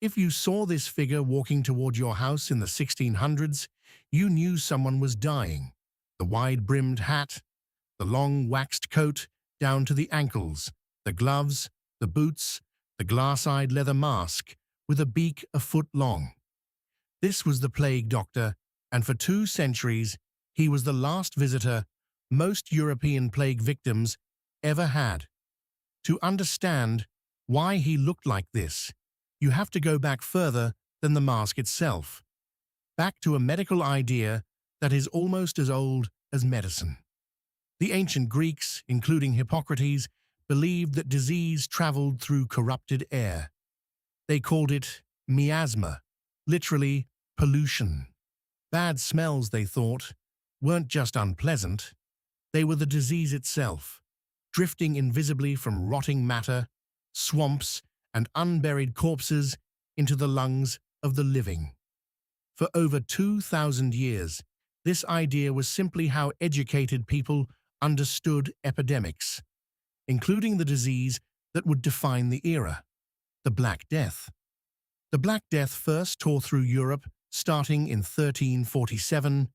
If you saw this figure walking toward your house in the 1600s, you knew someone was dying. The wide-brimmed hat, the long waxed coat down to the ankles, the gloves, the boots, the glass-eyed leather mask with a beak a foot long. This was the plague doctor, and for 2 centuries he was the last visitor most European plague victims ever had. To understand why he looked like this, you have to go back further than the mask itself, back to a medical idea that is almost as old as medicine. The ancient Greeks, including Hippocrates, believed that disease traveled through corrupted air. They called it miasma, literally pollution. Bad smells, they thought, weren't just unpleasant, they were the disease itself, drifting invisibly from rotting matter, swamps, and unburied corpses into the lungs of the living. For over 2,000 years, this idea was simply how educated people understood epidemics, including the disease that would define the era, the Black Death. The Black Death first tore through Europe starting in 1347,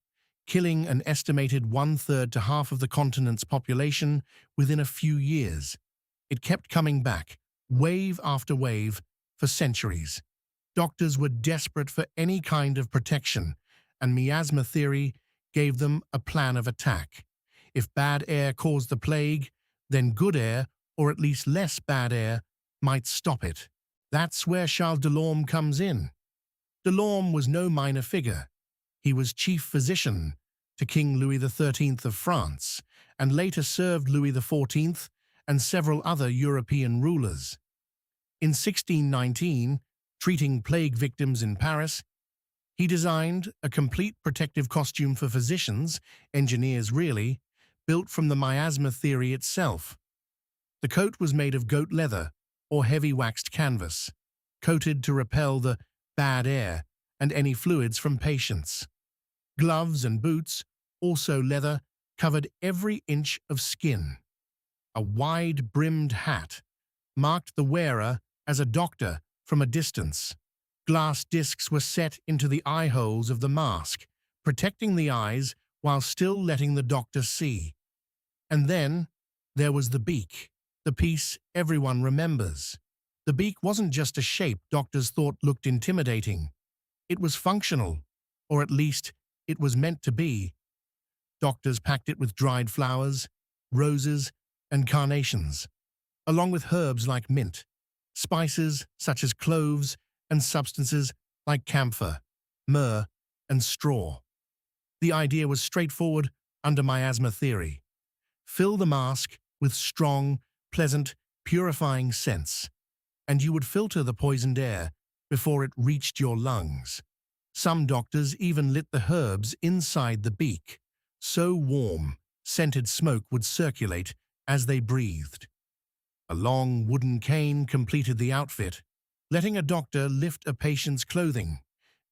killing an estimated 1/3 to half of the continent's population within a few years. It kept coming back, wave after wave, for centuries. Doctors were desperate for any kind of protection, and miasma theory gave them a plan of attack. If bad air caused the plague, then good air, or at least less bad air, might stop it. That's where Charles Delorme comes in. Delorme was no minor figure. He was chief physician to King Louis XIII of France, and later served Louis XIV and several other European rulers. In 1619, treating plague victims in Paris, he designed a complete protective costume for physicians, engineers really, built from the miasma theory itself. The coat was made of goat leather or heavy waxed canvas, coated to repel the bad air and any fluids from patients. Gloves and boots, also leather, covered every inch of skin. A wide-brimmed hat marked the wearer as a doctor from a distance. Glass discs were set into the eye holes of the mask, protecting the eyes while still letting the doctor see. And then there was the beak, the piece everyone remembers. The beak wasn't just a shape doctors thought looked intimidating. It was functional, or at least it was meant to be. Doctors packed it with dried flowers, roses, and carnations, along with herbs like mint, spices such as cloves, and substances like camphor, myrrh, and straw. The idea was straightforward under miasma theory. Fill the mask with strong, pleasant, purifying scents, and you would filter the poisoned air before it reached your lungs. Some doctors even lit the herbs inside the beak, so warm, scented smoke would circulate as they breathed. A long wooden cane completed the outfit, letting a doctor lift a patient's clothing,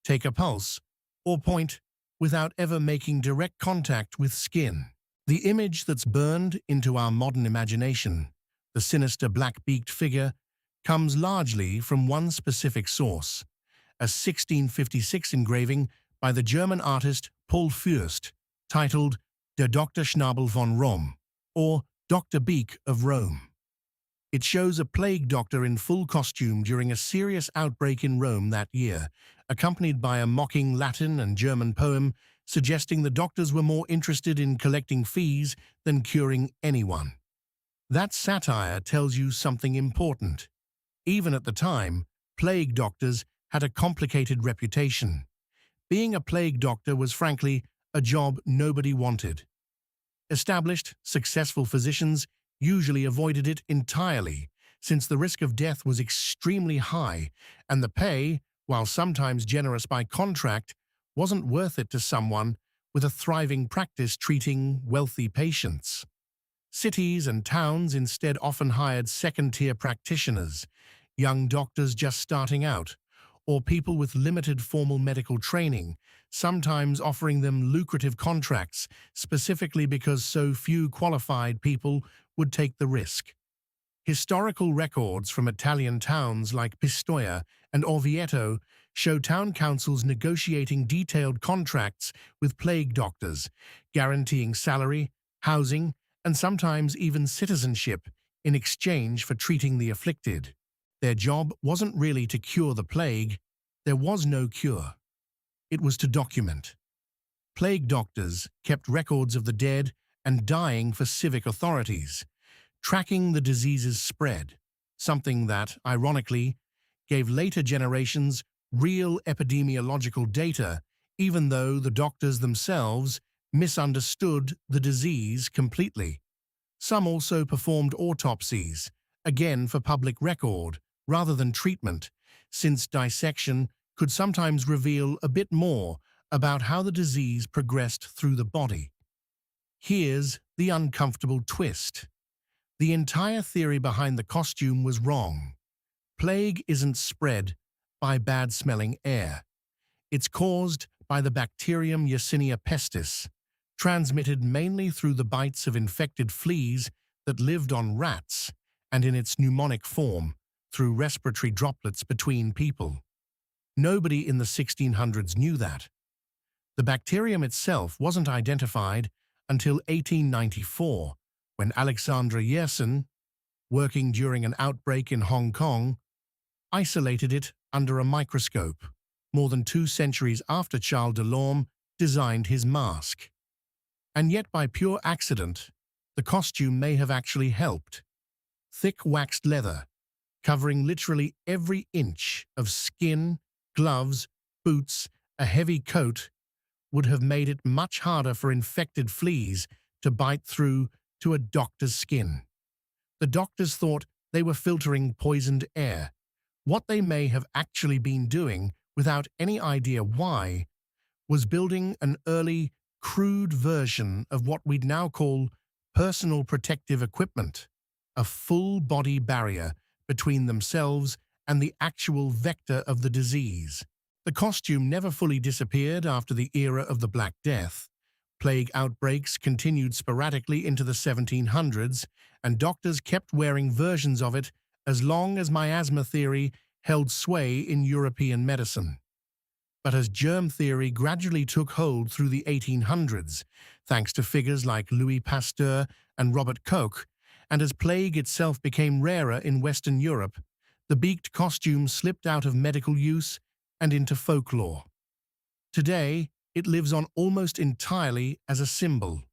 take a pulse, or point without ever making direct contact with skin. The image that's burned into our modern imagination, the sinister black-beaked figure, comes largely from one specific source, a 1656 engraving by the German artist Paul Fürst, titled Der Dr. Schnabel von Rom, or Dr. Beak of Rome. It shows a plague doctor in full costume during a serious outbreak in Rome that year, accompanied by a mocking Latin and German poem suggesting the doctors were more interested in collecting fees than curing anyone. That satire tells you something important. Even at the time, plague doctors had a complicated reputation. Being a plague doctor was frankly a job nobody wanted. Established, successful physicians usually avoided it entirely, since the risk of death was extremely high, and the pay, while sometimes generous by contract, wasn't worth it to someone with a thriving practice treating wealthy patients. Cities and towns instead often hired second-tier practitioners, young doctors just starting out, or people with limited formal medical training, sometimes offering them lucrative contracts specifically because so few qualified people would take the risk. Historical records from Italian towns like Pistoia and Orvieto show town councils negotiating detailed contracts with plague doctors, guaranteeing salary, housing, and sometimes even citizenship in exchange for treating the afflicted. Their job wasn't really to cure the plague. There was no cure. It was to document. Plague doctors kept records of the dead and dying for civic authorities, tracking the disease's spread, something that, ironically, gave later generations real epidemiological data, even though the doctors themselves misunderstood the disease completely. Some also performed autopsies, again for public record, rather than treatment, since dissection could sometimes reveal a bit more about how the disease progressed through the body. Here's the uncomfortable twist. The entire theory behind the costume was wrong. Plague isn't spread by bad-smelling air. It's caused by the bacterium Yersinia pestis, transmitted mainly through the bites of infected fleas that lived on rats, and in its pneumonic form, through respiratory droplets between people. Nobody in the 1600s knew that. The bacterium itself wasn't identified until 1894, when Alexandra Yersin, working during an outbreak in Hong Kong, isolated it under a microscope, more than 2 centuries after Charles Delorme designed his mask. And yet, by pure accident, the costume may have actually helped. Thick waxed leather, covering literally every inch of skin, gloves, boots, a heavy coat, would have made it much harder for infected fleas to bite through to a doctor's skin. The doctors thought they were filtering poisoned air. What they may have actually been doing, without any idea why, was building an early, crude version of what we'd now call personal protective equipment, a full-body barrier between themselves and the actual vector of the disease. The costume never fully disappeared after the era of the Black Death. Plague outbreaks continued sporadically into the 1700s, and doctors kept wearing versions of it as long as miasma theory held sway in European medicine. But as germ theory gradually took hold through the 1800s, thanks to figures like Louis Pasteur and Robert Koch, and as plague itself became rarer in Western Europe, the beaked costume slipped out of medical use and into folklore. Today, it lives on almost entirely as a symbol.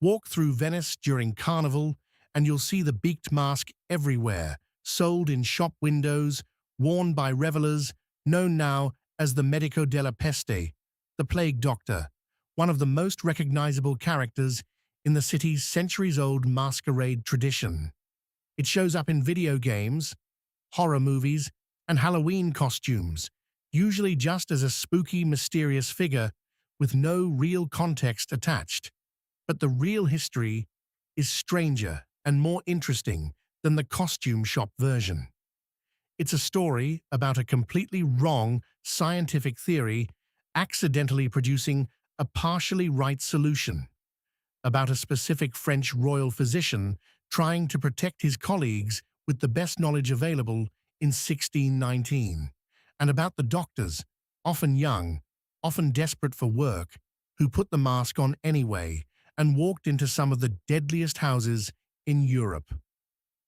Walk through Venice during Carnival, and you'll see the beaked mask everywhere, sold in shop windows, worn by revelers, known now as the Medico della Peste, the plague doctor, one of the most recognizable characters in the city's centuries-old masquerade tradition. It shows up in video games, horror movies, and Halloween costumes, usually just as a spooky, mysterious figure with no real context attached. But the real history is stranger and more interesting than the costume shop version. It's a story about a completely wrong scientific theory accidentally producing a partially right solution, about a specific French royal physician trying to protect his colleagues with the best knowledge available in 1619, and about the doctors, often young, often desperate for work, who put the mask on anyway and walked into some of the deadliest houses in Europe.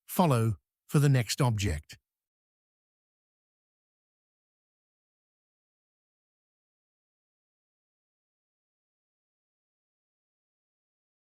Follow for the next object.